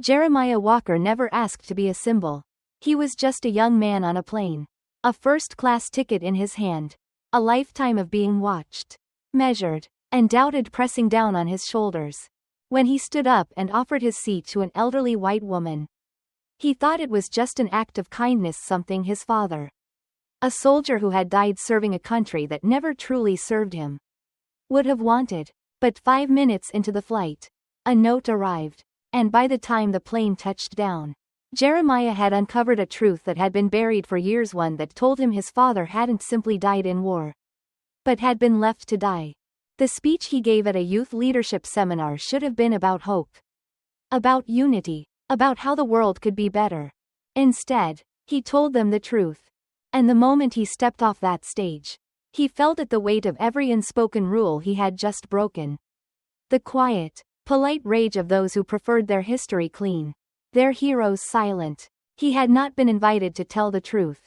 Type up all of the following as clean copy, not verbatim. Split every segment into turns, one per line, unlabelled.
Jeremiah Walker never asked to be a symbol. He was just a young man on a plane. A first-class ticket in his hand. A lifetime of being watched, measured, and doubted pressing down on his shoulders. When he stood up and offered his seat to an elderly white woman, he thought it was just an act of kindness, something his father, a soldier who had died serving a country that never truly served him, would have wanted. But 5 minutes into the flight, a note arrived, and by the time the plane touched down, Jeremiah had uncovered a truth that had been buried for years, one that told him his father hadn't simply died in war, but had been left to die. The speech he gave at a youth leadership seminar should have been about hope, about unity, about how the world could be better. Instead, he told them the truth. And the moment he stepped off that stage, he felt at the weight of every unspoken rule he had just broken. The quiet, polite rage of those who preferred their history clean, their heroes silent. He had not been invited to tell the truth.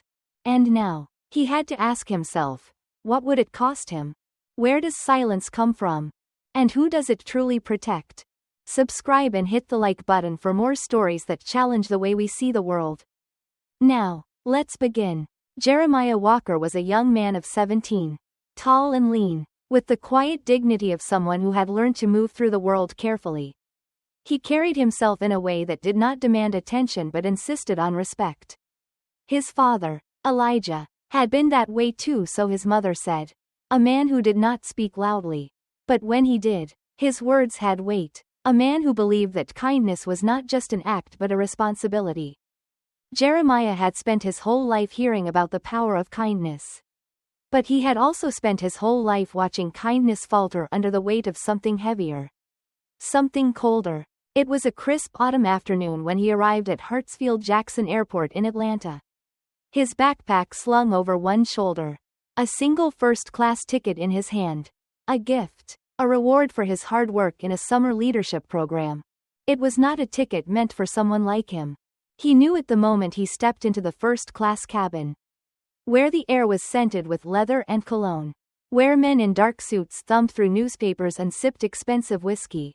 And now, he had to ask himself, what would it cost him? Where does silence come from? And who does it truly protect? Subscribe and hit the like button for more stories that challenge the way we see the world. Now, let's begin. Jeremiah Walker was a young man of 17, tall and lean, with the quiet dignity of someone who had learned to move through the world carefully. He carried himself in a way that did not demand attention but insisted on respect. His father, Elijah, had been that way too, so his mother said. A man who did not speak loudly, but when he did, his words had weight. A man who believed that kindness was not just an act but a responsibility. Jeremiah had spent his whole life hearing about the power of kindness. But he had also spent his whole life watching kindness falter under the weight of something heavier. Something colder. It was a crisp autumn afternoon when he arrived at Hartsfield-Jackson Airport in Atlanta. His backpack slung over one shoulder. A single first-class ticket in his hand. A gift. A reward for his hard work in a summer leadership program. It was not a ticket meant for someone like him. He knew it the moment he stepped into the first-class cabin, where the air was scented with leather and cologne, where men in dark suits thumbed through newspapers and sipped expensive whiskey.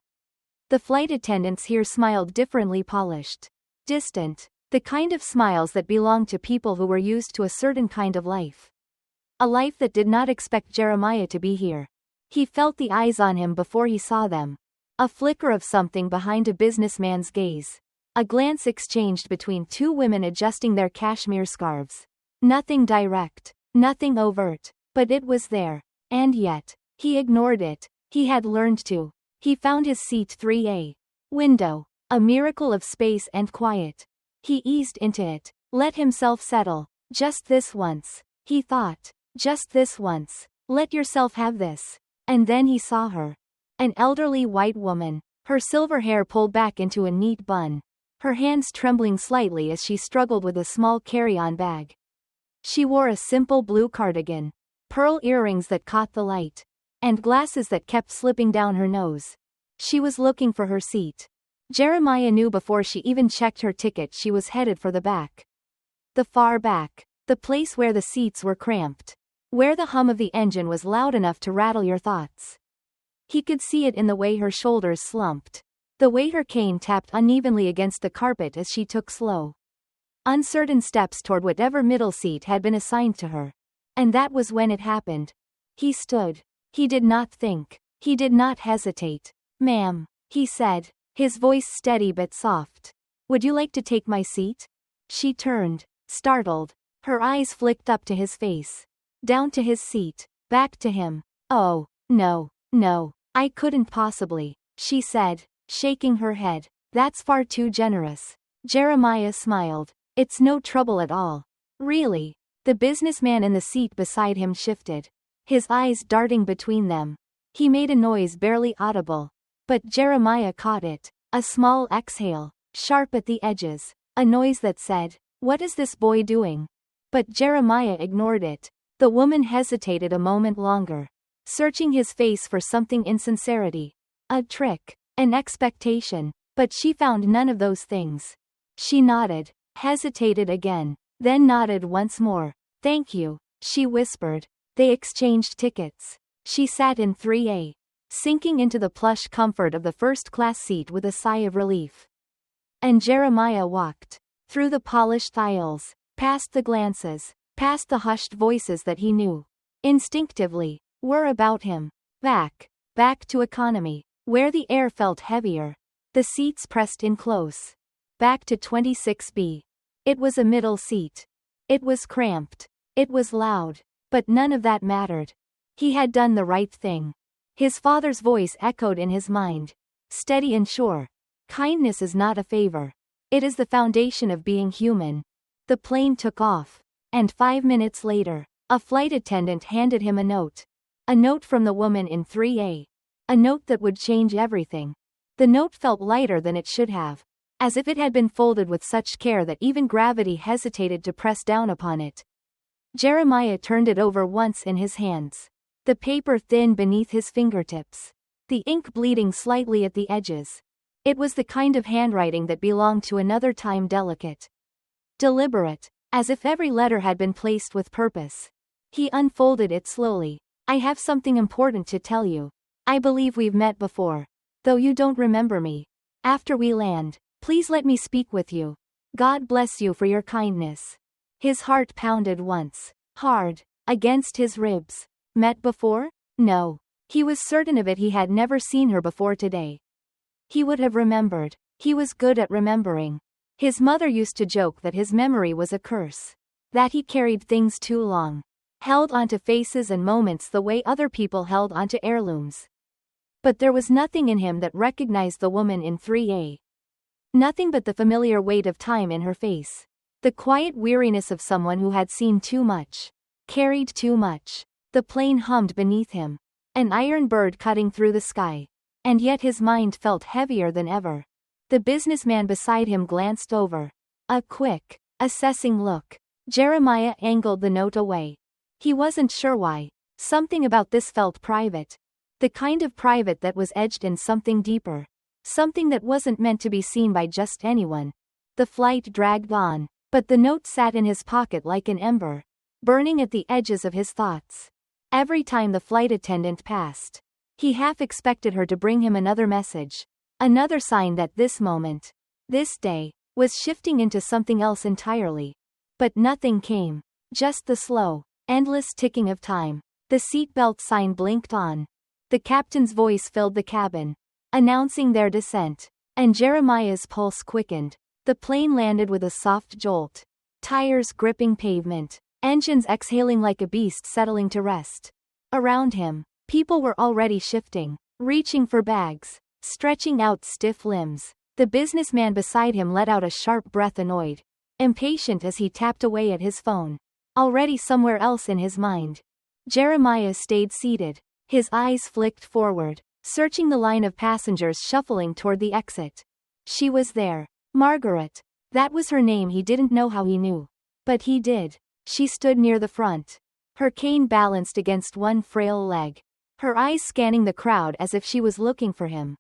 The flight attendants here smiled differently, polished, distant, the kind of smiles that belonged to people who were used to a certain kind of life. A life that did not expect Jeremiah to be here. He felt the eyes on him before he saw them. A flicker of something behind a businessman's gaze. A glance exchanged between two women adjusting their cashmere scarves. Nothing direct, nothing overt, but it was there. And yet, he ignored it. He had learned to. He found his seat 3A. Window. A miracle of space and quiet. He eased into it, let himself settle. Just this once, he thought. Just this once. Let yourself have this. And then he saw her. An elderly white woman, her silver hair pulled back into a neat bun, her hands trembling slightly as she struggled with a small carry-on bag. She wore a simple blue cardigan, pearl earrings that caught the light, and glasses that kept slipping down her nose. She was looking for her seat. Jeremiah knew before she even checked her ticket she was headed for the back. The far back. The place where the seats were cramped. Where the hum of the engine was loud enough to rattle your thoughts. He could see it in the way her shoulders slumped. The way her cane tapped unevenly against the carpet as she took slow, uncertain steps toward whatever middle seat had been assigned to her. And that was when it happened. He stood. He did not think. He did not hesitate. "Ma'am," he said, his voice steady but soft. "Would you like to take my seat?" She turned, startled. Her eyes flicked up to his face. Down to his seat. Back to him. "Oh, no, no, I couldn't possibly," she said, shaking her head. "That's far too generous." Jeremiah smiled. "It's no trouble at all. Really." The businessman in the seat beside him shifted, his eyes darting between them. He made a noise barely audible, but Jeremiah caught it. A small exhale, sharp at the edges. A noise that said, "What is this boy doing?" But Jeremiah ignored it. The woman hesitated a moment longer, searching his face for something in sincerity. A trick, an expectation. But she found none of those things. She nodded, hesitated again, then nodded once more. "Thank you," she whispered. They exchanged tickets. She sat in 3A, sinking into the plush comfort of the first-class seat with a sigh of relief. And Jeremiah walked. Through the polished aisles. Past the glances. Past the hushed voices that he knew. Instinctively. Were about him. Back. Back to economy. Where the air felt heavier. The seats pressed in close. Back to 26B. It was a middle seat. It was cramped. It was loud. But none of that mattered. He had done the right thing. His father's voice echoed in his mind. Steady and sure. Kindness is not a favor. It is the foundation of being human. The plane took off. And 5 minutes later, a flight attendant handed him a note. A note from the woman in 3A. A note that would change everything. The note felt lighter than it should have. As if it had been folded with such care that even gravity hesitated to press down upon it. Jeremiah turned it over once in his hands. The paper thin beneath his fingertips. The ink bleeding slightly at the edges. It was the kind of handwriting that belonged to another time, delicate. Deliberate. As if every letter had been placed with purpose. He unfolded it slowly. I have something important to tell you. I believe we've met before. Though you don't remember me. After we land, please let me speak with you. God bless you for your kindness. His heart pounded once. Hard. Against his ribs. Met before? No. He was certain of it. He had never seen her before today. He would have remembered. He was good at remembering. His mother used to joke that his memory was a curse. That he carried things too long. Held onto faces and moments the way other people held onto heirlooms. But there was nothing in him that recognized the woman in 3A. Nothing but the familiar weight of time in her face. The quiet weariness of someone who had seen too much. Carried too much. The plane hummed beneath him. An iron bird cutting through the sky. And yet his mind felt heavier than ever. The businessman beside him glanced over. A quick, assessing look. Jeremiah angled the note away. He wasn't sure why. Something about this felt private. The kind of private that was edged in something deeper. Something that wasn't meant to be seen by just anyone. The flight dragged on, but the note sat in his pocket like an ember, burning at the edges of his thoughts. Every time the flight attendant passed, he half expected her to bring him another message. Another sign that this moment, this day, was shifting into something else entirely. But nothing came. Just the slow, endless ticking of time. The seatbelt sign blinked on. The captain's voice filled the cabin, announcing their descent. And Jeremiah's pulse quickened. The plane landed with a soft jolt. Tires gripping pavement. Engines exhaling like a beast settling to rest. Around him, people were already shifting, reaching for bags, stretching out stiff limbs. The businessman beside him let out a sharp breath, annoyed, impatient as he tapped away at his phone. Already somewhere else in his mind. Jeremiah stayed seated. His eyes flicked forward, searching the line of passengers shuffling toward the exit. She was there. Margaret. That was her name. He didn't know how he knew. But he did. She stood near the front. Her cane balanced against one frail leg. Her eyes scanning the crowd as if she was looking for him.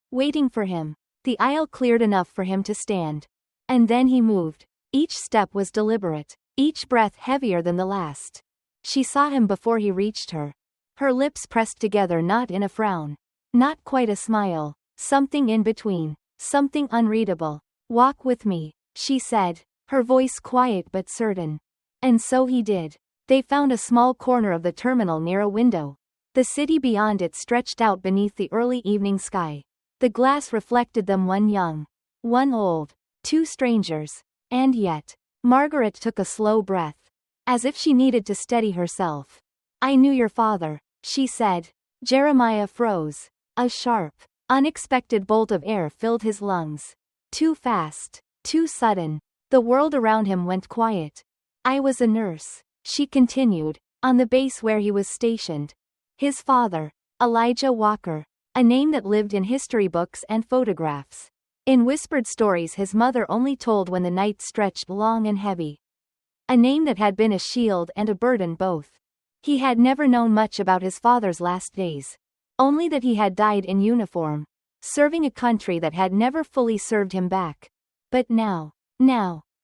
Waiting for him. The aisle cleared enough for him to stand. And then he moved. Each step was deliberate. Each breath heavier than the last. She saw him before he reached her. Her lips pressed together, not in a frown. Not quite a smile. Something in between. Something unreadable. Walk with me, she said, her voice quiet but certain. And so he did. They found a small corner of the terminal near a window. The city beyond it stretched out beneath the early evening sky. The glass reflected them, one young, one old, two strangers. And yet, Margaret took a slow breath. As if she needed to steady herself. I knew your father, she said. Jeremiah froze. A sharp, unexpected bolt of air filled his lungs. Too fast, too sudden. The world around him went quiet. I was a nurse, she continued, on the base where he was stationed. His father, Elijah Walker, a name that lived in history books and photographs. In whispered stories his mother only told when the night stretched long and heavy. A name that had been a shield and a burden both. He had never known much about his father's last days. Only that he had died in uniform, serving a country that had never fully served him back. But now,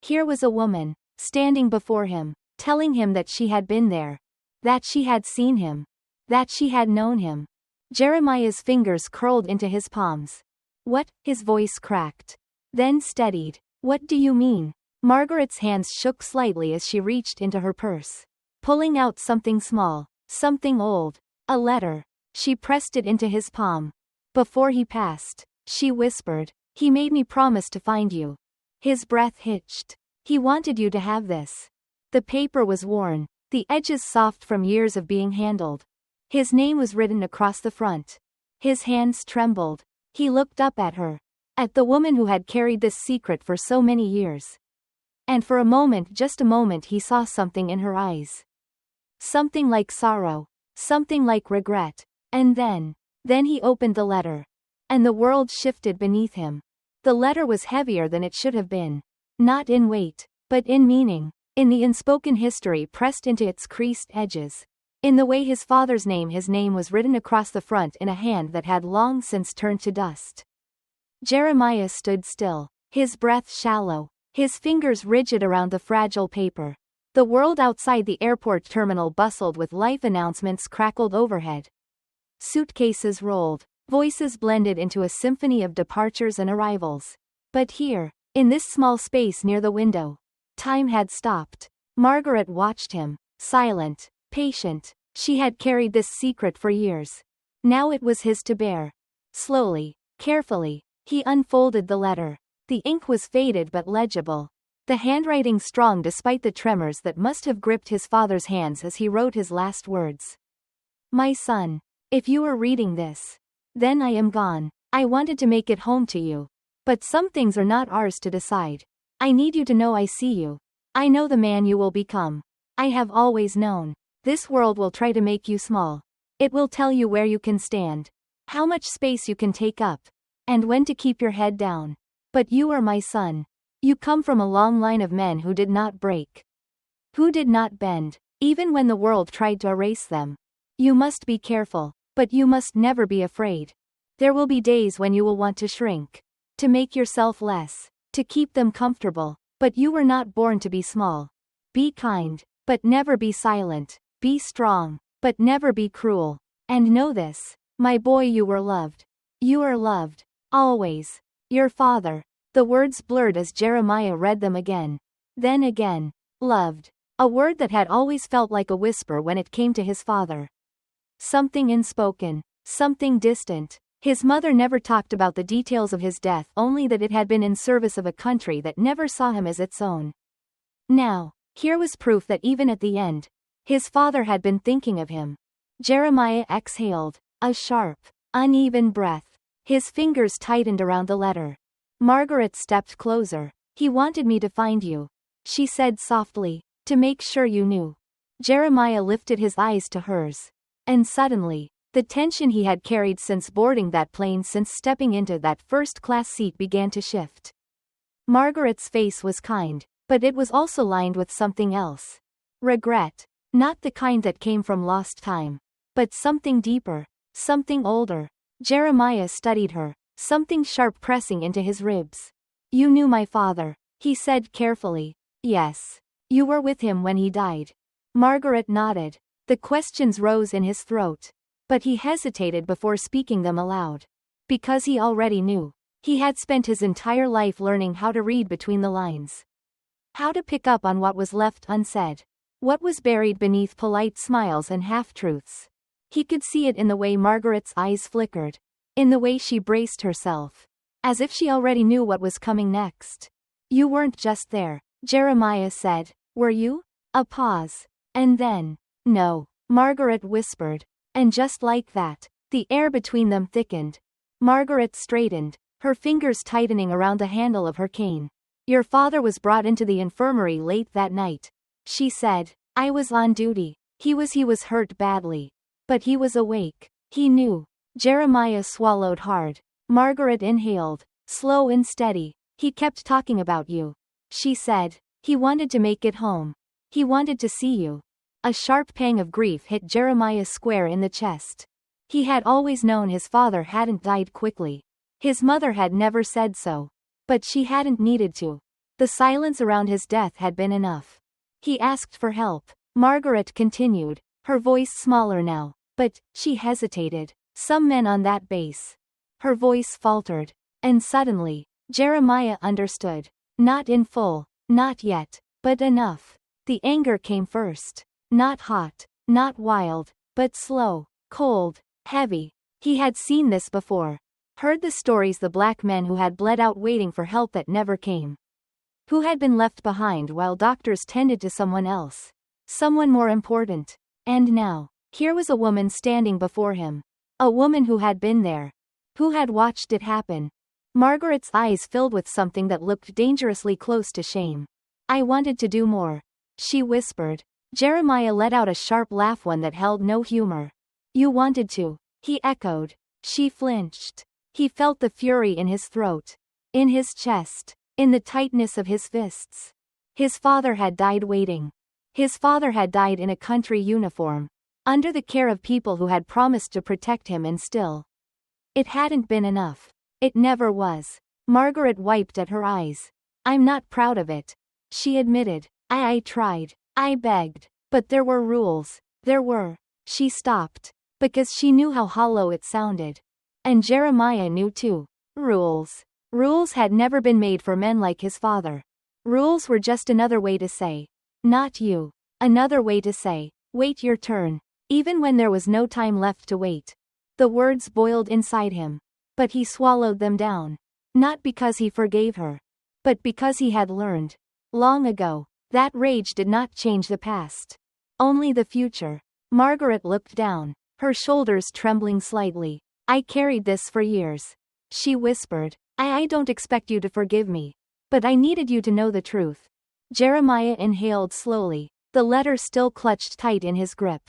here was a woman, standing before him, telling him that she had been there. That she had seen him. That she had known him. Jeremiah's fingers curled into his palms. What? His voice cracked. then steadied. What do you mean? Margaret's hands shook slightly as she reached into her purse, pulling out something small, something old. A letter. She pressed it into his palm. Before he passed, she whispered, he made me promise to find you. His breath hitched. He wanted you to have this. The paper was worn, the edges soft from years of being handled. His name was written across the front. His hands trembled. He looked up at her. At the woman who had carried this secret for so many years. And for a moment, just a moment, he saw something in her eyes. Something like sorrow. Something like regret. And then he opened the letter. And the world shifted beneath him. The letter was heavier than it should have been. Not in weight, but in meaning. In the unspoken history pressed into its creased edges. In the way his father's name was written across the front in a hand that had long since turned to dust. Jeremiah stood still, his breath shallow, his fingers rigid around the fragile paper. The world outside the airport terminal bustled with life announcements crackled overhead. Suitcases rolled, voices blended into a symphony of departures and arrivals. But here, in this small space near the window, time had stopped. Margaret watched him, silent, patient. She had carried this secret for years. Now it was his to bear. Slowly, carefully, he unfolded the letter. The ink was faded but legible. The handwriting strong despite the tremors that must have gripped his father's hands as he wrote his last words. My son, if you are reading this, then I am gone. I wanted to make it home to you. But some things are not ours to decide. I need you to know I see you. I know the man you will become. I have always known. This world will try to make you small. It will tell you where you can stand, how much space you can take up, and when to keep your head down. But you are my son. You come from a long line of men who did not break, who did not bend, even when the world tried to erase them. You must be careful, but you must never be afraid. There will be days when you will want to shrink, to make yourself less, to keep them comfortable, but you were not born to be small. Be kind, but never be silent. Be strong, but never be cruel. And know this, my boy, you were loved. You are loved. Always. Your father. The words blurred as Jeremiah read them again. Then again. Loved. A word that had always felt like a whisper when it came to his father. Something unspoken. Something distant. His mother never talked about the details of his death, only that it had been in service of a country that never saw him as its own. Now, here was proof that even at the end, his father had been thinking of him. Jeremiah exhaled, a sharp, uneven breath. His fingers tightened around the letter. Margaret stepped closer. He wanted me to find you, she said softly, to make sure you knew. Jeremiah lifted his eyes to hers. And suddenly, the tension he had carried since boarding that plane, since stepping into that first-class seat, began to shift. Margaret's face was kind, but it was also lined with something else. Regret. Not the kind that came from lost time, but something deeper, something older. Jeremiah studied her, something sharp pressing into his ribs. You knew my father, he said carefully. Yes. You were with him when he died. Margaret nodded. The questions rose in his throat. But he hesitated before speaking them aloud. Because he already knew. He had spent his entire life learning how to read between the lines. How to pick up on what was left unsaid. What was buried beneath polite smiles and half-truths. He could see it in the way Margaret's eyes flickered. In the way she braced herself. As if she already knew what was coming next. You weren't just there, Jeremiah said. Were you? A pause. And then, no, Margaret whispered. And just like that, the air between them thickened. Margaret straightened, her fingers tightening around the handle of her cane. Your father was brought into the infirmary late that night, she said. I was on duty. He was hurt badly. But he was awake. He knew. Jeremiah swallowed hard. Margaret inhaled, slow and steady. He kept talking about you, she said. He wanted to make it home. He wanted to see you. A sharp pang of grief hit Jeremiah square in the chest. He had always known his father hadn't died quickly. His mother had never said so. But she hadn't needed to. The silence around his death had been enough. He asked for help. Margaret continued, her voice smaller now. But, she hesitated. Some men on that base. Her voice faltered. And suddenly, Jeremiah understood. Not in full, not yet, but enough. The anger came first. Not hot, not wild, but slow, cold, heavy. He had seen this before. Heard the stories, the black men who had bled out waiting for help that never came. Who had been left behind while doctors tended to someone else. Someone more important. And now, here was a woman standing before him. A woman who had been there. Who had watched it happen. Margaret's eyes filled with something that looked dangerously close to shame. I wanted to do more, she whispered. Jeremiah let out a sharp laugh, one that held no humor. You wanted to, he echoed. She flinched. He felt the fury in his throat. In his chest. In the tightness of his fists. His father had died waiting. His father had died in a country uniform. Under the care of people who had promised to protect him, and still. It hadn't been enough. It never was. Margaret wiped at her eyes. I'm not proud of it, she admitted. I tried. I begged. But there were rules. There were. She stopped. Because she knew how hollow it sounded. And Jeremiah knew too. Rules. Rules had never been made for men like his father. Rules were just another way to say, not you. Another way to say, wait your turn. Even when there was no time left to wait. The words boiled inside him. But he swallowed them down. Not because he forgave her. But because he had learned. Long ago. That rage did not change the past. Only the future. Margaret looked down. Her shoulders trembling slightly. I carried this for years. She whispered. I don't expect you to forgive me. But I needed you to know the truth. Jeremiah inhaled slowly. The letter still clutched tight in his grip.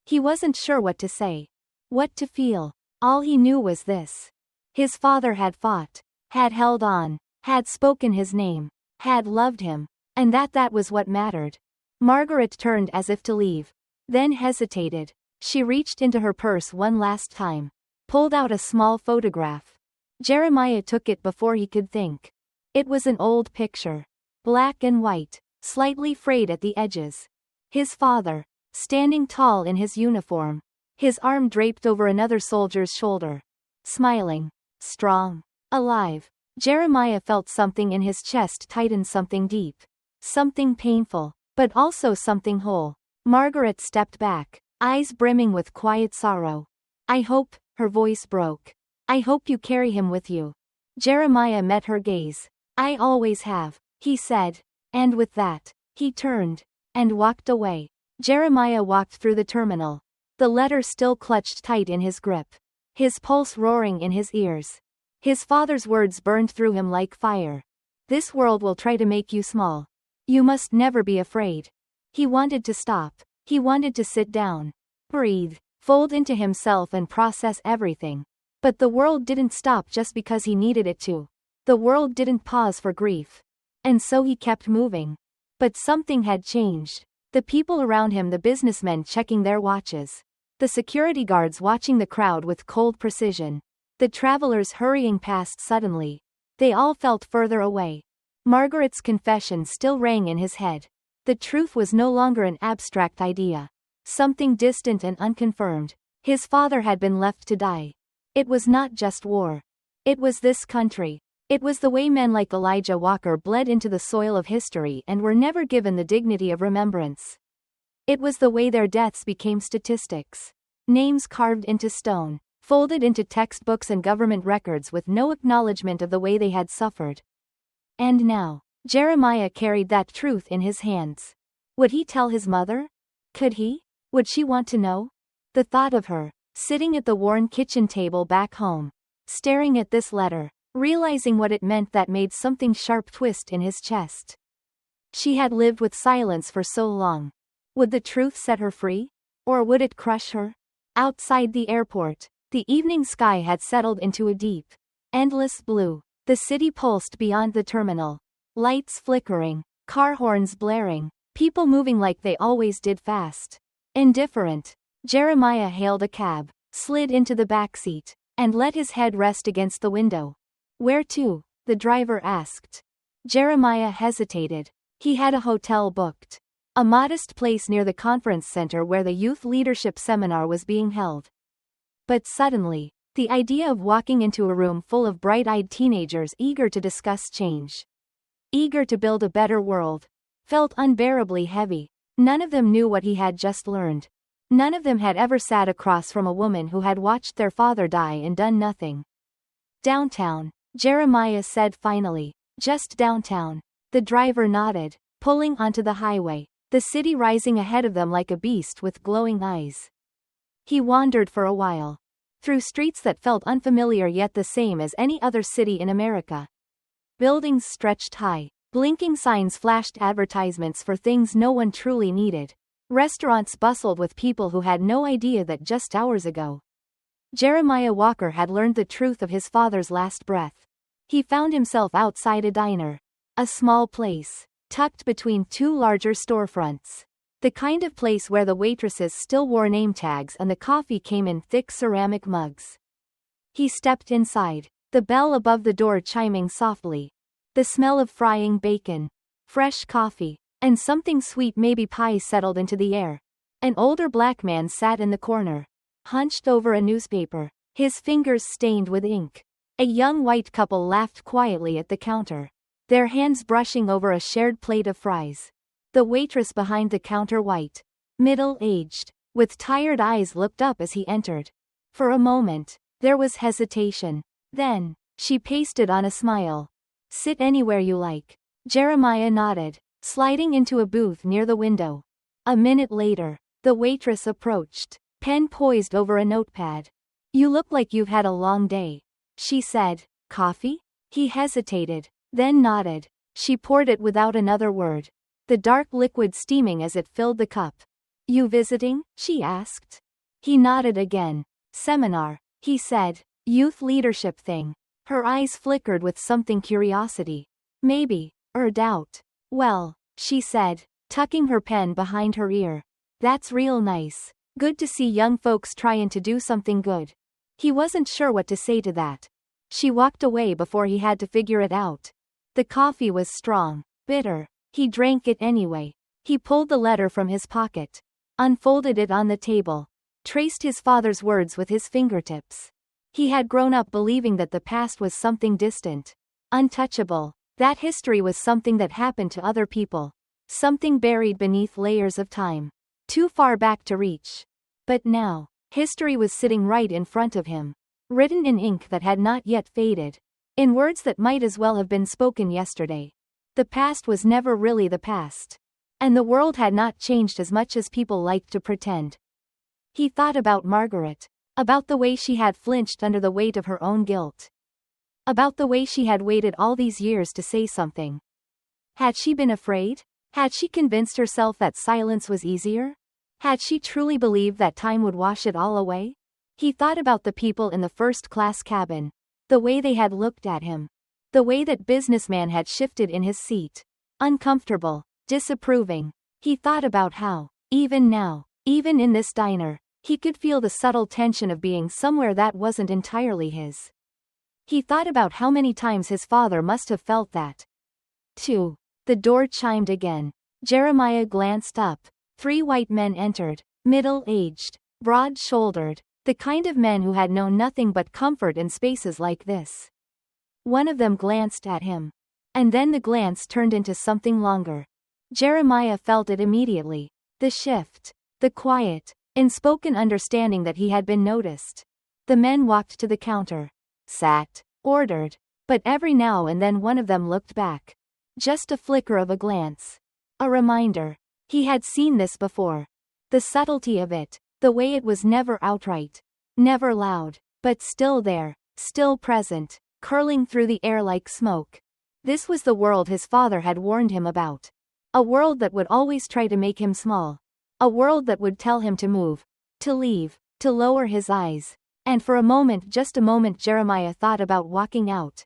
He wasn't sure what to say. What to feel. All he knew was this. His father had fought. Had held on. Had spoken his name. Had loved him. And that was what mattered. Margaret turned as if to leave. Then hesitated. She reached into her purse one last time. Pulled out a small photograph. Jeremiah took it before he could think. It was an old picture. Black and white. Slightly frayed at the edges. His father. Standing tall in his uniform. His arm draped over another soldier's shoulder. Smiling. Strong. Alive. Jeremiah felt something in his chest tighten, something deep. Something painful. But also something whole. Margaret stepped back. Eyes brimming with quiet sorrow. I hope, her voice broke. I hope you carry him with you. Jeremiah met her gaze. I always have, he said. And with that, he turned. And walked away. Jeremiah walked through the terminal. The letter still clutched tight in his grip. His pulse roaring in his ears. His father's words burned through him like fire. This world will try to make you small. You must never be afraid. He wanted to stop. He wanted to sit down. Breathe. Fold into himself and process everything. But the world didn't stop just because he needed it to. The world didn't pause for grief. And so he kept moving. But something had changed. The people around him, the businessmen checking their watches. The security guards watching the crowd with cold precision. The travelers hurrying past suddenly. They all felt further away. Margaret's confession still rang in his head. The truth was no longer an abstract idea. Something distant and unconfirmed. His father had been left to die. It was not just war. It was this country. It was the way men like Elijah Walker bled into the soil of history and were never given the dignity of remembrance. It was the way their deaths became statistics. Names carved into stone, folded into textbooks and government records with no acknowledgement of the way they had suffered. And now, Jeremiah carried that truth in his hands. Would he tell his mother? Could he? Would she want to know? The thought of her, sitting at the worn kitchen table back home, staring at this letter, realizing what it meant, that made something sharp twist in his chest. She had lived with silence for so long. Would the truth set her free? Or would it crush her? Outside the airport, the evening sky had settled into a deep, endless blue. The city pulsed beyond the terminal. Lights flickering, car horns blaring, people moving like they always did, fast. Indifferent. Jeremiah hailed a cab, slid into the back seat, and let his head rest against the window. Where to? The driver asked. Jeremiah hesitated. He had a hotel booked. A modest place near the conference center where the youth leadership seminar was being held. But suddenly, The idea of walking into a room full of bright-eyed teenagers eager to discuss change, eager to build a better world, felt unbearably heavy. None of them knew what he had just learned. None of them had ever sat across from a woman who had watched their father die and done nothing. Downtown, Jeremiah said finally. Just downtown. The driver nodded, pulling onto the highway, the city rising ahead of them like a beast with glowing eyes. He wandered for a while, through streets that felt unfamiliar yet the same as any other city in America. Buildings stretched high, blinking signs flashed advertisements for things no one truly needed. Restaurants bustled with people who had no idea that just hours ago, Jeremiah Walker had learned the truth of his father's last breath. He found himself outside a diner. A small place, tucked between two larger storefronts. The kind of place where the waitresses still wore name tags and the coffee came in thick ceramic mugs. He stepped inside, the bell above the door chiming softly. The smell of frying bacon, fresh coffee, and something sweet, maybe pie, settled into the air. An older black man sat in the corner, hunched over a newspaper, his fingers stained with ink. A young white couple laughed quietly at the counter, their hands brushing over a shared plate of fries. The waitress behind the counter, white, middle-aged, with tired eyes, looked up as he entered. For a moment, there was hesitation. Then, she pasted on a smile. "Sit anywhere you like." Jeremiah nodded, sliding into a booth near the window. A minute later, the waitress approached, pen poised over a notepad. "You look like you've had a long day," she said. "Coffee?" He hesitated, then nodded. She poured it without another word, the dark liquid steaming as it filled the cup. "You visiting?" she asked. He nodded again. "Seminar," he said. "Youth leadership thing." Her eyes flickered with something curiosity. "Maybe, or doubt." "Well," she said, tucking her pen behind her ear. "That's real nice. Good to see young folks trying to do something good." He wasn't sure what to say to that. She walked away before he had to figure it out. The coffee was strong, bitter. He drank it anyway. He pulled the letter from his pocket, unfolded it on the table, traced his father's words with his fingertips. He had grown up believing that the past was something distant, untouchable, that history was something that happened to other people, something buried beneath layers of time, too far back to reach. But now, history was sitting right in front of him, written in ink that had not yet faded, in words that might as well have been spoken yesterday. The past was never really the past. And the world had not changed as much as people liked to pretend. He thought about Margaret, about the way she had flinched under the weight of her own guilt, about the way she had waited all these years to say something. Had she been afraid? Had she convinced herself that silence was easier? Had she truly believed that time would wash it all away? He thought about the people in the first-class cabin, the way they had looked at him, the way that businessman had shifted in his seat, uncomfortable, disapproving. He thought about how, even now, even in this diner, he could feel the subtle tension of being somewhere that wasn't entirely his. He thought about how many times his father must have felt that. 2. The door chimed again. Jeremiah glanced up. 3 white men entered, middle-aged, broad-shouldered, the kind of men who had known nothing but comfort in spaces like this. One of them glanced at him. And then the glance turned into something longer. Jeremiah felt it immediately. The shift. The quiet, unspoken understanding that he had been noticed. The men walked to the counter. Sat. Ordered. But every now and then one of them looked back. Just a flicker of a glance. A reminder. He had seen this before. The subtlety of it. The way it was never outright. Never loud. But still there. Still present. Curling through the air like smoke. This was the world his father had warned him about. A world that would always try to make him small. A world that would tell him to move. To leave. To lower his eyes. And for a moment, just a moment, Jeremiah thought about walking out.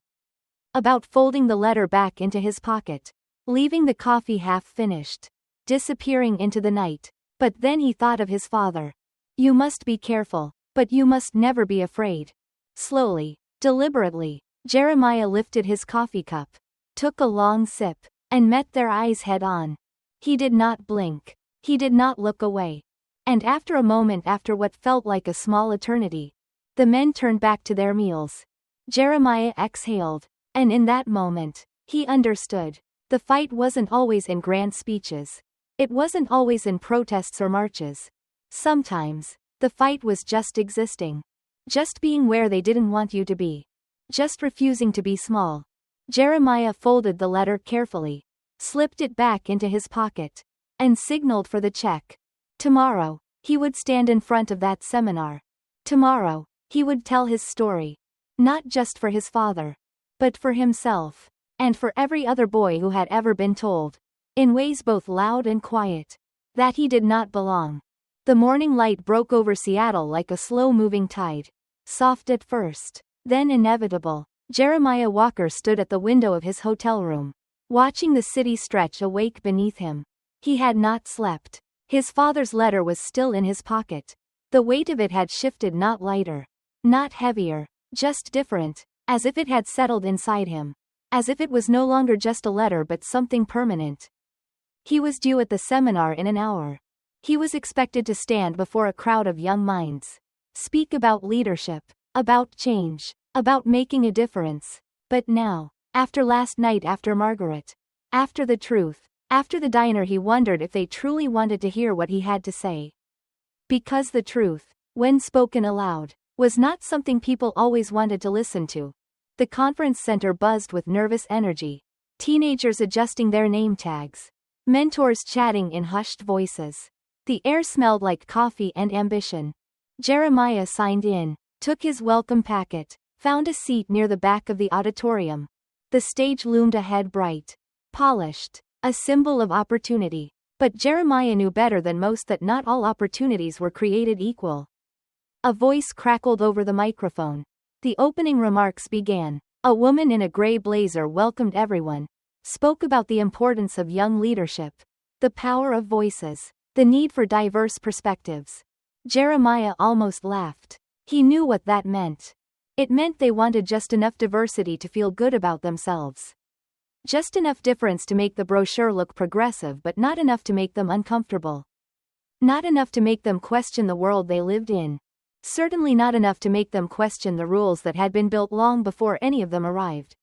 About folding the letter back into his pocket. Leaving the coffee half finished. Disappearing into the night. But then he thought of his father. You must be careful, but you must never be afraid. Slowly, deliberately, Jeremiah lifted his coffee cup, took a long sip, and met their eyes head on. He did not blink. He did not look away. And after a moment, after what felt like a small eternity, The men turned back to their meals. Jeremiah exhaled. And in that moment, he understood. The fight wasn't always in grand speeches. It wasn't always in protests or marches. Sometimes, the fight was just existing. Just being where they didn't want you to be. Just refusing to be small. Jeremiah folded the letter carefully, slipped it back into his pocket, and signaled for the check. Tomorrow, he would stand in front of that seminar. Tomorrow, he would tell his story. Not just for his father, but for himself. And for every other boy who had ever been told, in ways both loud and quiet, that he did not belong. The morning light broke over Seattle like a slow-moving tide. Soft at first, then inevitable. Jeremiah Walker stood at the window of his hotel room, watching the city stretch awake beneath him. He had not slept. His father's letter was still in his pocket. The weight of it had shifted, not lighter, not heavier, just different, as if it had settled inside him. As if it was no longer just a letter but something permanent. He was due at the seminar in an hour. He was expected to stand before a crowd of young minds. Speak about leadership, about change, about making a difference. But now, after last night, after Margaret, after the truth, after the diner, he wondered if they truly wanted to hear what he had to say. Because the truth, when spoken aloud, was not something people always wanted to listen to. The conference center buzzed with nervous energy. Teenagers adjusting their name tags. Mentors chatting in hushed voices. The air smelled like coffee and ambition. Jeremiah signed in, took his welcome packet, found a seat near the back of the auditorium. The stage loomed ahead, bright, polished, a symbol of opportunity. But Jeremiah knew better than most that not all opportunities were created equal. A voice crackled over the microphone. The opening remarks began. A woman in a gray blazer welcomed everyone, spoke about the importance of young leadership, the power of voices, the need for diverse perspectives. Jeremiah almost laughed. He knew what that meant. It meant they wanted just enough diversity to feel good about themselves. Just enough difference to make the brochure look progressive, but not enough to make them uncomfortable. Not enough to make them question the world they lived in. Certainly not enough to make them question the rules that had been built long before any of them arrived.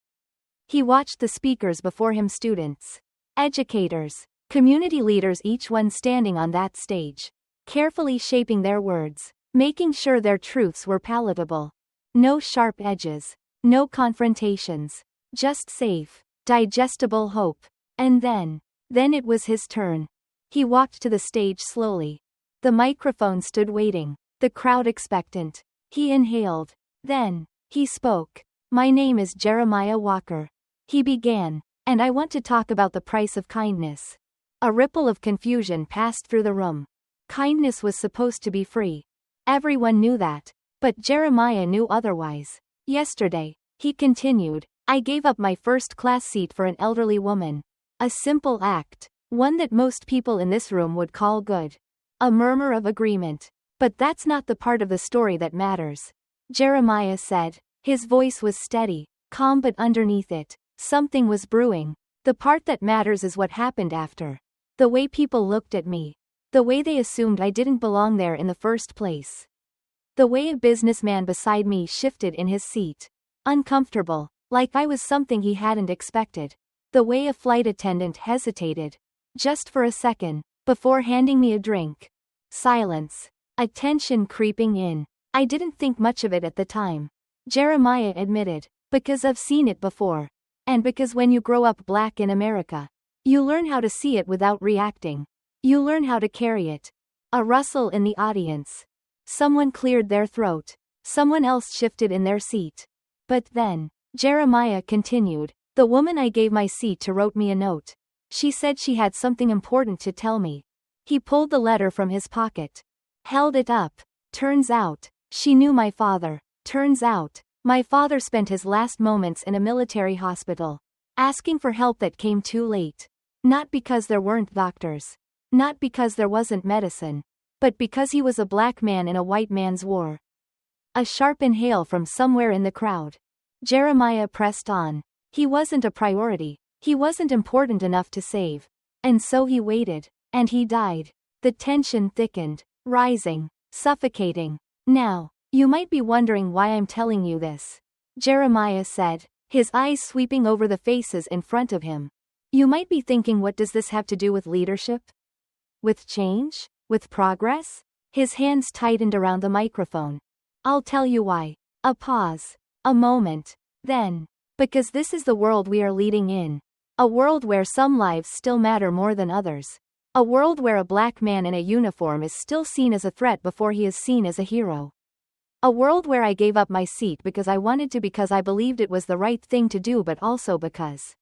He watched the speakers before him, students, educators, community leaders, each one standing on that stage, carefully shaping their words, making sure their truths were palatable. No sharp edges, no confrontations, just safe, digestible hope. And then it was his turn. He walked to the stage slowly. The microphone stood waiting. The crowd expectant. He inhaled. Then, he spoke. My name is Jeremiah Walker. He began. And I want to talk about the price of kindness. A ripple of confusion passed through the room. Kindness was supposed to be free. Everyone knew that. But Jeremiah knew otherwise. Yesterday, he continued, I gave up my first-class seat for an elderly woman. A simple act. One that most people in this room would call good. A murmur of agreement. But that's not the part of the story that matters. Jeremiah said. His voice was steady, calm, but underneath it, something was brewing. The part that matters is what happened after. The way people looked at me. The way they assumed I didn't belong there in the first place. The way a businessman beside me shifted in his seat. Uncomfortable, like I was something he hadn't expected. The way a flight attendant hesitated, just for a second, before handing me a drink. Silence. A tension creeping in. I didn't think much of it at the time. Jeremiah admitted. Because I've seen it before. And because when you grow up Black in America, you learn how to see it without reacting. You learn how to carry it. A rustle in the audience. Someone cleared their throat. Someone else shifted in their seat. But then, Jeremiah continued, the woman I gave my seat to wrote me a note. She said she had something important to tell me. He pulled the letter from his pocket. Held it up. Turns out, she knew my father. Turns out, my father spent his last moments in a military hospital, asking for help that came too late. Not because there weren't doctors. Not because there wasn't medicine. But because he was a Black man in a white man's war. A sharp inhale from somewhere in the crowd. Jeremiah pressed on. He wasn't a priority. He wasn't important enough to save. And so he waited. And he died. The tension thickened. Rising. Suffocating. Now, You might be wondering why I'm telling you this, Jeremiah said, his eyes sweeping over the faces in front of him. You might be thinking, what does this have to do with leadership? With change? With progress? His hands tightened around the microphone. I'll tell you why. A pause. A moment. Then. Because this is the world we are leading in. A world where some lives still matter more than others. A world where a black man in a uniform is still seen as a threat before he is seen as a hero. A world where I gave up my seat because I wanted to, because I believed it was the right thing to do, but also because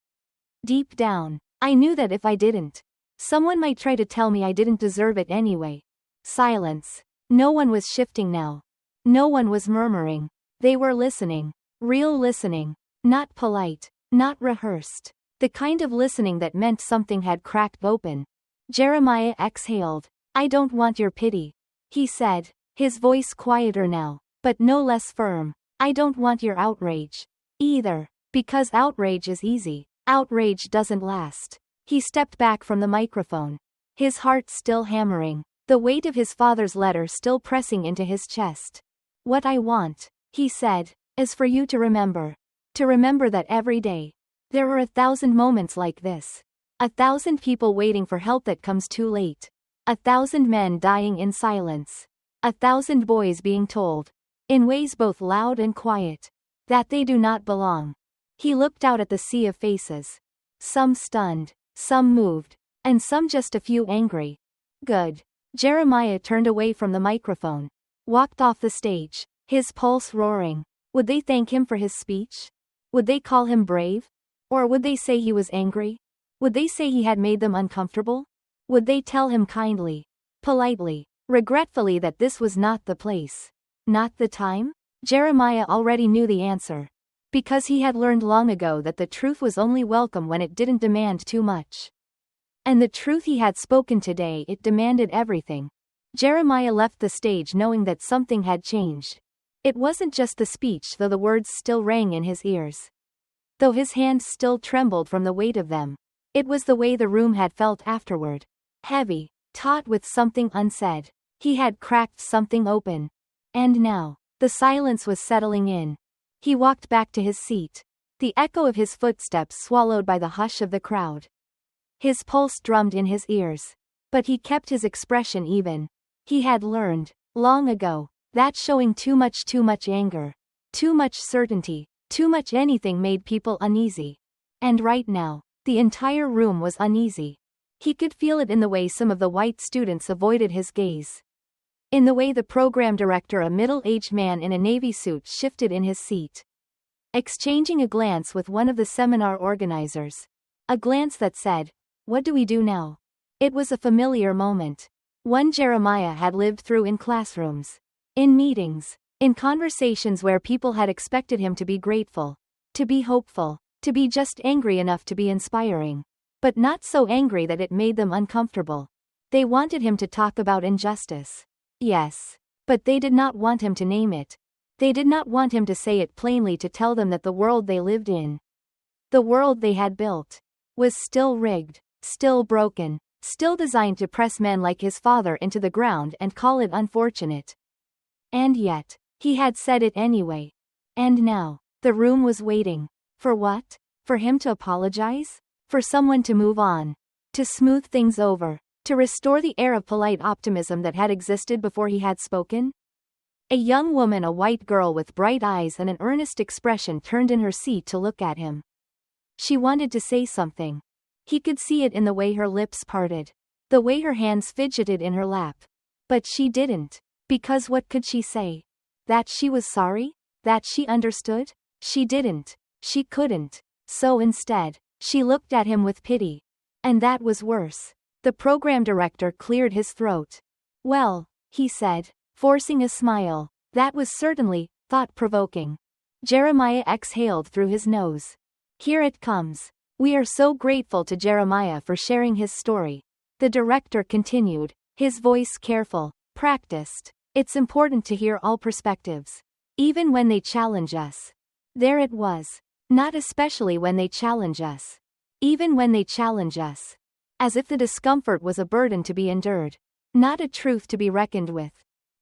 deep down, I knew that if I didn't, someone might try to tell me I didn't deserve it anyway. Silence. No one was shifting now. No one was murmuring. They were listening. Real listening. Not polite. Not rehearsed. The kind of listening that meant something had cracked open. Jeremiah exhaled. I don't want your pity, he said, his voice quieter now, but no less firm. I don't want your outrage either, because outrage is easy. Outrage doesn't last. He stepped back from the microphone, his heart still hammering, the weight of his father's letter still pressing into his chest. What I want, he said, is for you to remember. To remember that every day, there are 1,000 moments like this. 1,000 people waiting for help that comes too late. 1,000 men dying in silence. 1,000 boys being told, in ways both loud and quiet, that they do not belong. He looked out at the sea of faces. Some stunned, some moved, and some just a few angry. Good. Jeremiah turned away from the microphone, walked off the stage, his pulse roaring. Would they thank him for his speech? Would they call him brave? Or would they say he was angry? Would they say he had made them uncomfortable? Would they tell him kindly, politely, regretfully that this was not the place, not the time? Jeremiah already knew the answer, because he had learned long ago that the truth was only welcome when it didn't demand too much. And the truth he had spoken today, it demanded everything. Jeremiah left the stage knowing that something had changed. It wasn't just the speech, though the words still rang in his ears, though his hands still trembled from the weight of them. It was the way the room had felt afterward. Heavy, taut with something unsaid. He had cracked something open. And now, the silence was settling in. He walked back to his seat, the echo of his footsteps swallowed by the hush of the crowd. His pulse drummed in his ears, but he kept his expression even. He had learned, long ago, that showing too much anger, too much certainty, too much anything made people uneasy. And right now, the entire room was uneasy. He could feel it in the way some of the white students avoided his gaze. In the way the program director, a middle-aged man in a navy suit, shifted in his seat, exchanging a glance with one of the seminar organizers. A glance that said, "What do we do now?" It was a familiar moment. One Jeremiah had lived through in classrooms, in meetings, in conversations where people had expected him to be grateful, to be hopeful, to be just angry enough to be inspiring, but not so angry that it made them uncomfortable. They wanted him to talk about injustice. Yes. But they did not want him to name it. They did not want him to say it plainly, to tell them that the world they lived in, the world they had built, was still rigged, still broken, still designed to press men like his father into the ground and call it unfortunate. And yet, he had said it anyway. And now, the room was waiting. For what? For him to apologize? For someone to move on? To smooth things over? To restore the air of polite optimism that had existed before he had spoken? A young woman, a white girl with bright eyes and an earnest expression, turned in her seat to look at him. She wanted to say something. He could see it in the way her lips parted, the way her hands fidgeted in her lap. But she didn't. Because what could she say? That she was sorry? That she understood? She didn't. She couldn't. So instead, she looked at him with pity. And that was worse. The program director cleared his throat. Well, he said, forcing a smile, that was certainly thought-provoking. Jeremiah exhaled through his nose. Here it comes. We are so grateful to Jeremiah for sharing his story. The director continued, his voice careful, practiced. It's important to hear all perspectives, even when they challenge us. There it was. Not especially when they challenge us. Even when they challenge us. As if the discomfort was a burden to be endured, not a truth to be reckoned with.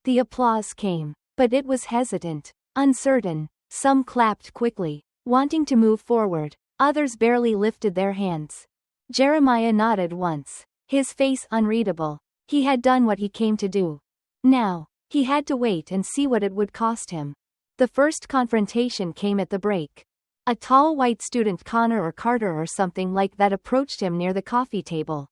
The applause came, But it was hesitant, uncertain. Some clapped quickly, wanting to move forward. Others barely lifted their hands. Jeremiah nodded once, his face unreadable. He had done what he came to do. Now, he had to wait and see what it would cost him. The first confrontation came at the break. A tall white student, Connor or Carter or something like that, approached him near the coffee table.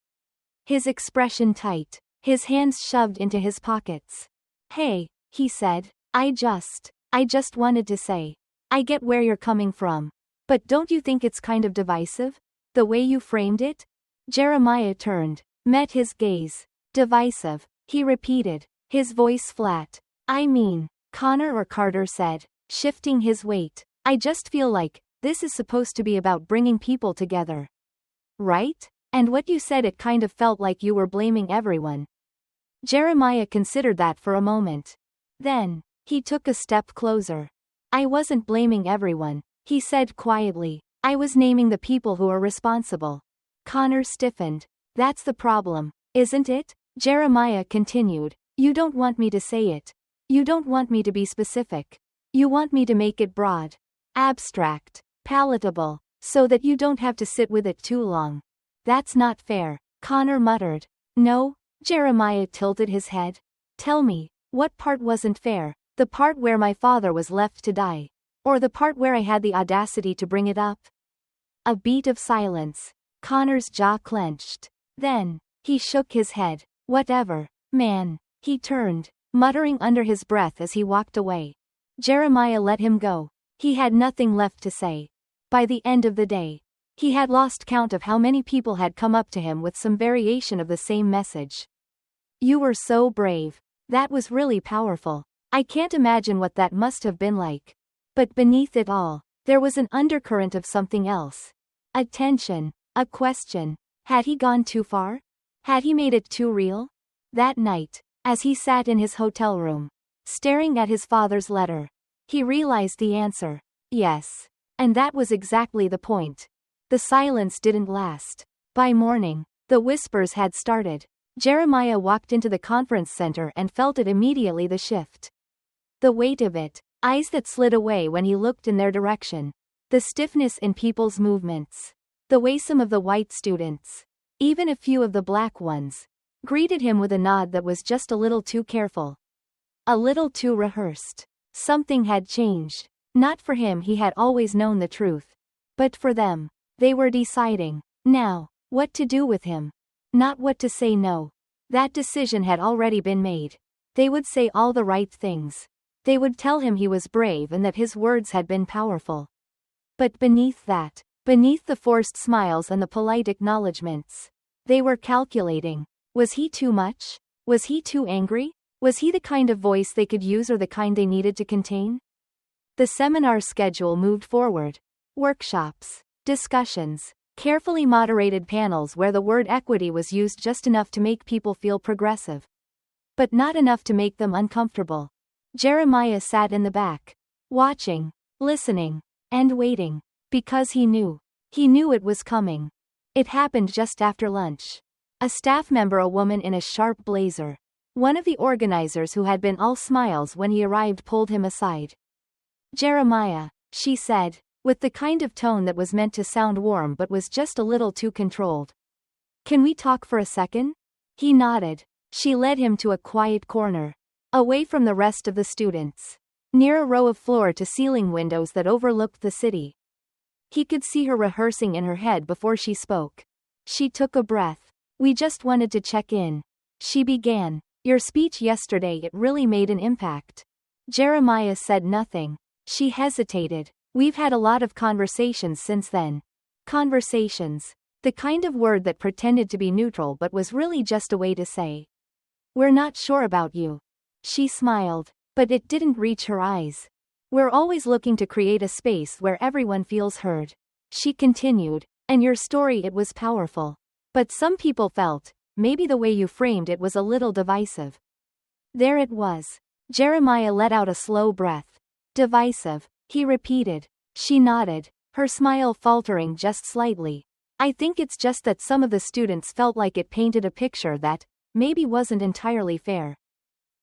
His expression tight, his hands shoved into his pockets. "Hey," he said, I just wanted to say. I get where you're coming from. But don't you think it's kind of divisive? The way you framed it?" Jeremiah turned, met his gaze. "Divisive," he repeated, his voice flat. "I mean," Connor or Carter said, shifting his weight, "I just feel like this is supposed to be about bringing people together. Right? And what you said, it kind of felt like you were blaming everyone." Jeremiah considered that for a moment. Then, he took a step closer. "I wasn't blaming everyone," he said quietly. "I was naming the people who are responsible." Connor stiffened. "That's the problem, isn't it?" Jeremiah continued. "You don't want me to say it. You don't want me to be specific. You want me to make it broad, abstract, palatable, so that you don't have to sit with it too long. That's not fair," Connor muttered. "No?" Jeremiah tilted his head. "Tell me, what part wasn't fair? The part where my father was left to die? Or the part where I had the audacity to bring it up?" A beat of silence. Connor's jaw clenched. Then, he shook his head. "Whatever, man." He turned, muttering under his breath as he walked away. Jeremiah let him go. He had nothing left to say. By the end of the day, he had lost count of how many people had come up to him with some variation of the same message. "You were so brave. That was really powerful. I can't imagine what that must have been like." But beneath it all, there was an undercurrent of something else. A tension, a question. Had he gone too far? Had he made it too real? That night, as he sat in his hotel room, staring at his father's letter, he realized the answer. Yes. And that was exactly the point. The silence didn't last. By morning, the whispers had started. Jeremiah walked into the conference center and felt it immediately, the shift. The weight of it, eyes that slid away when he looked in their direction. The stiffness in people's movements. The way some of the white students, even a few of the black ones, greeted him with a nod that was just a little too careful. A little too rehearsed. Something had changed. Not for him, he had always known the truth. But for them, they were deciding, now, what to do with him. Not what to say. No. That decision had already been made. They would say all the right things. They would tell him he was brave and that his words had been powerful. But beneath that, beneath the forced smiles and the polite acknowledgments, they were calculating. Was he too much? Was he too angry? Was he the kind of voice they could use or the kind they needed to contain? The seminar schedule moved forward. Workshops, discussions, carefully moderated panels where the word equity was used just enough to make people feel progressive, but not enough to make them uncomfortable. Jeremiah sat in the back, watching, listening, and waiting, because he knew it was coming. It happened just after lunch. A staff member, a woman in a sharp blazer, one of the organizers who had been all smiles when he arrived, pulled him aside. "Jeremiah," she said, with the kind of tone that was meant to sound warm but was just a little too controlled. "Can we talk for a second?" He nodded. She led him to a quiet corner, away from the rest of the students, near a row of floor-to-ceiling windows that overlooked the city. He could see her rehearsing in her head before she spoke. She took a breath. "We just wanted to check in," she began. "Your speech yesterday, it really made an impact." Jeremiah said nothing. She hesitated. "We've had a lot of conversations since then." Conversations. The kind of word that pretended to be neutral but was really just a way to say, "We're not sure about you." She smiled, but it didn't reach her eyes. "We're always looking to create a space where everyone feels heard." She continued, "And your story, it was powerful. But some people felt, maybe the way you framed it was a little divisive." There it was. Jeremiah let out a slow breath. "Divisive," he repeated. She nodded, her smile faltering just slightly. "I think it's just that some of the students felt like it painted a picture that maybe wasn't entirely fair."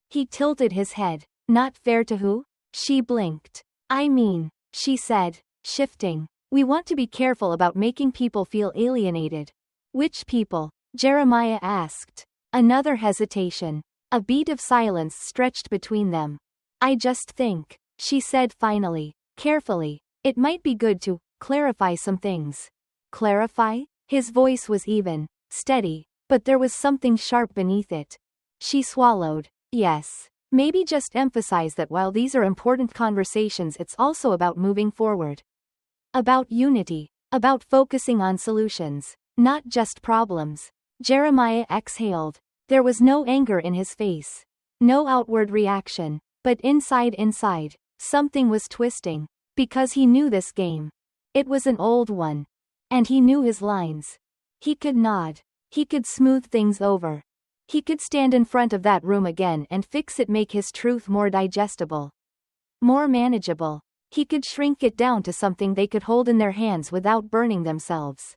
He tilted his head. Not fair to who? She blinked. I mean, she said, shifting. We want to be careful about making people feel alienated. Which people? Jeremiah asked. Another hesitation. A beat of silence stretched between them. I just think, she said finally, carefully, it might be good to clarify some things. Clarify? His voice was even, steady, but there was something sharp beneath it. She swallowed. Yes. Maybe just emphasize that while these are important conversations, it's also about moving forward. About unity. About focusing on solutions, not just problems. Jeremiah exhaled. There was no anger in his face. No outward reaction. But inside, something was twisting. Because he knew this game. It was an old one. And he knew his lines. He could nod. He could smooth things over. He could stand in front of that room again and fix it, make his truth more digestible. More manageable. He could shrink it down to something they could hold in their hands without burning themselves.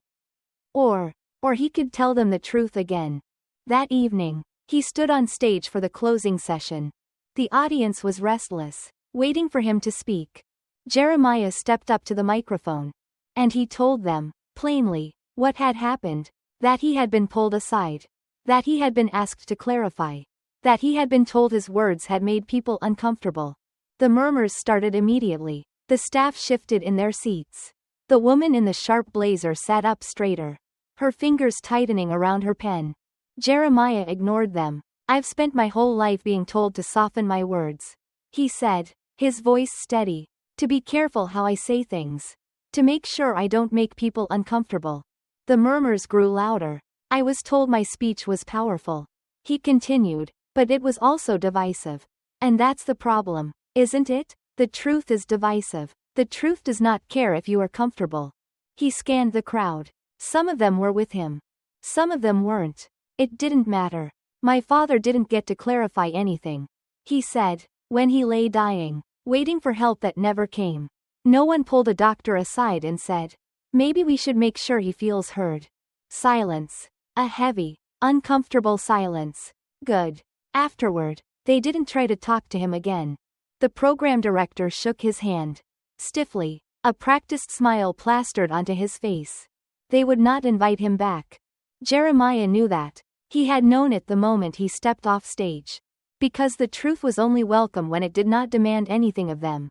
Or he could tell them the truth again. That evening, he stood on stage for the closing session. The audience was restless, waiting for him to speak. Jeremiah stepped up to the microphone. And he told them, plainly, what had happened. That he had been pulled aside. That he had been asked to clarify. That he had been told his words had made people uncomfortable. The murmurs started immediately. The staff shifted in their seats. The woman in the sharp blazer sat up straighter. Her fingers tightening around her pen. Jeremiah ignored them. I've spent my whole life being told to soften my words. He said, his voice steady. To be careful how I say things. To make sure I don't make people uncomfortable. The murmurs grew louder. I was told my speech was powerful. He continued, but it was also divisive. And that's the problem, isn't it? The truth is divisive. The truth does not care if you are comfortable. He scanned the crowd. Some of them were with him. Some of them weren't. It didn't matter. My father didn't get to clarify anything. He said, when he lay dying, waiting for help that never came. No one pulled a doctor aside and said, maybe we should make sure he feels heard. Silence. A heavy, uncomfortable silence. Good. Afterward, they didn't try to talk to him again. The program director shook his hand. Stiffly, a practiced smile plastered onto his face. They would not invite him back. Jeremiah knew that. He had known it the moment he stepped off stage. Because the truth was only welcome when it did not demand anything of them.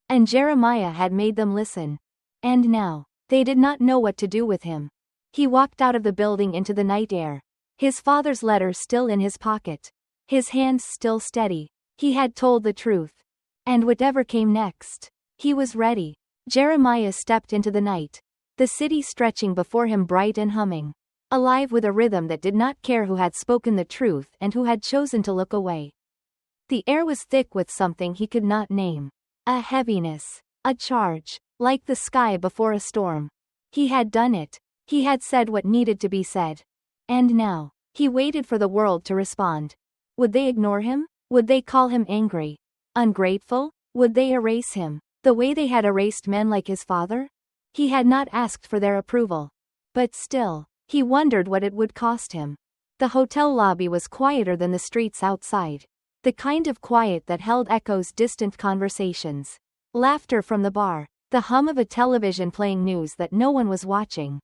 And Jeremiah had made them listen. And now, they did not know what to do with him. He walked out of the building into the night air. His father's letter still in his pocket. His hands still steady. He had told the truth. And whatever came next, he was ready. Jeremiah stepped into the night. The city stretching before him, bright and humming. Alive with a rhythm that did not care who had spoken the truth and who had chosen to look away. The air was thick with something he could not name. A heaviness. A charge. Like the sky before a storm. He had done it. He had said what needed to be said. And now, he waited for the world to respond. Would they ignore him? Would they call him angry? Ungrateful? Would they erase him, the way they had erased men like his father? He had not asked for their approval. But still, he wondered what it would cost him. The hotel lobby was quieter than the streets outside. The kind of quiet that held echoes, distant conversations. Laughter from the bar. The hum of a television playing news that no one was watching.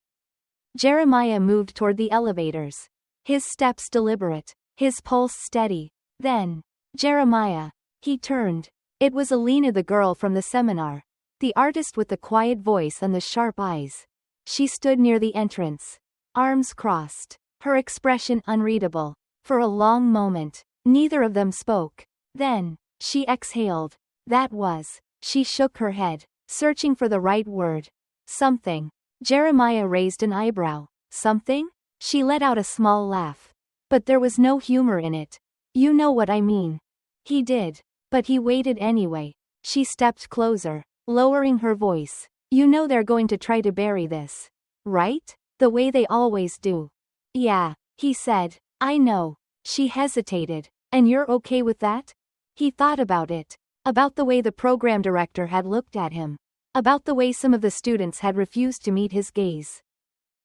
Jeremiah moved toward the elevators. His steps deliberate. His pulse steady. Then, Jeremiah. He turned. It was Alina, the girl from the seminar. The artist with the quiet voice and the sharp eyes. She stood near the entrance. Arms crossed. Her expression unreadable. For a long moment, neither of them spoke. Then, she exhaled. That was. She shook her head, searching for the right word. Something. Jeremiah raised an eyebrow. Something? She let out a small laugh. But there was no humor in it. You know what I mean. He did. But he waited anyway. She stepped closer, lowering her voice. You know they're going to try to bury this. Right? The way they always do. Yeah, he said. I know. She hesitated. And you're okay with that? He thought about it. About the way the program director had looked at him. About the way some of the students had refused to meet his gaze.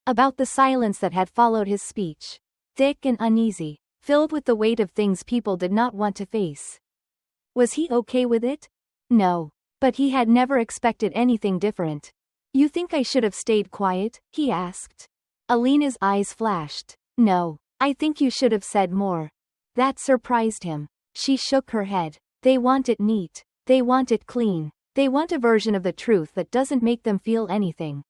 About the silence that had followed his speech. Thick and uneasy, filled with the weight of things people did not want to face. Was he okay with it? No. But he had never expected anything different. You think I should have stayed quiet? He asked. Alina's eyes flashed. No. I think you should have said more. That surprised him. She shook her head. They want it neat. They want it clean. They want a version of the truth that doesn't make them feel anything.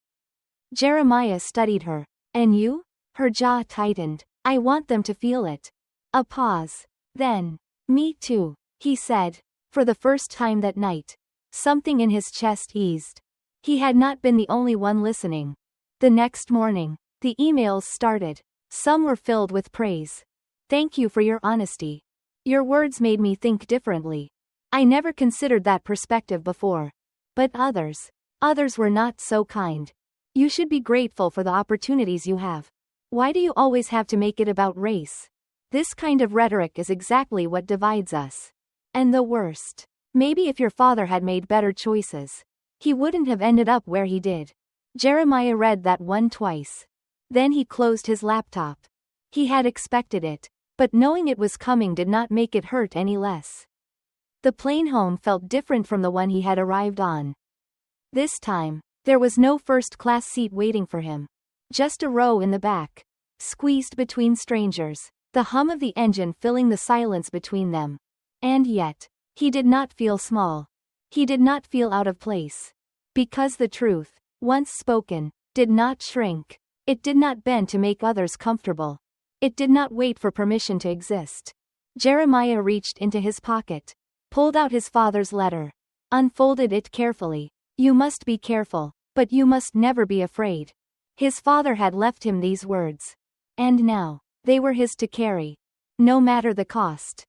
Jeremiah studied her. And you? Her jaw tightened. I want them to feel it. A pause. Then, me too, he said. For the first time that night, something in his chest eased. He had not been the only one listening. The next morning, the emails started. Some were filled with praise. Thank you for your honesty. Your words made me think differently. I never considered that perspective before. But others were not so kind. You should be grateful for the opportunities you have. Why do you always have to make it about race? This kind of rhetoric is exactly what divides us. And the worst. Maybe if your father had made better choices, he wouldn't have ended up where he did. Jeremiah read that one twice. Then he closed his laptop. He had expected it, but knowing it was coming did not make it hurt any less. The plane home felt different from the one he had arrived on. This time, there was no first-class seat waiting for him. Just a row in the back. Squeezed between strangers, the hum of the engine filling the silence between them. And yet, he did not feel small. He did not feel out of place. Because the truth, once spoken, did not shrink. It did not bend to make others comfortable. It did not wait for permission to exist. Jeremiah reached into his pocket, pulled out his father's letter, unfolded it carefully. You must be careful, but you must never be afraid. His father had left him these words. And now, they were his to carry. No matter the cost.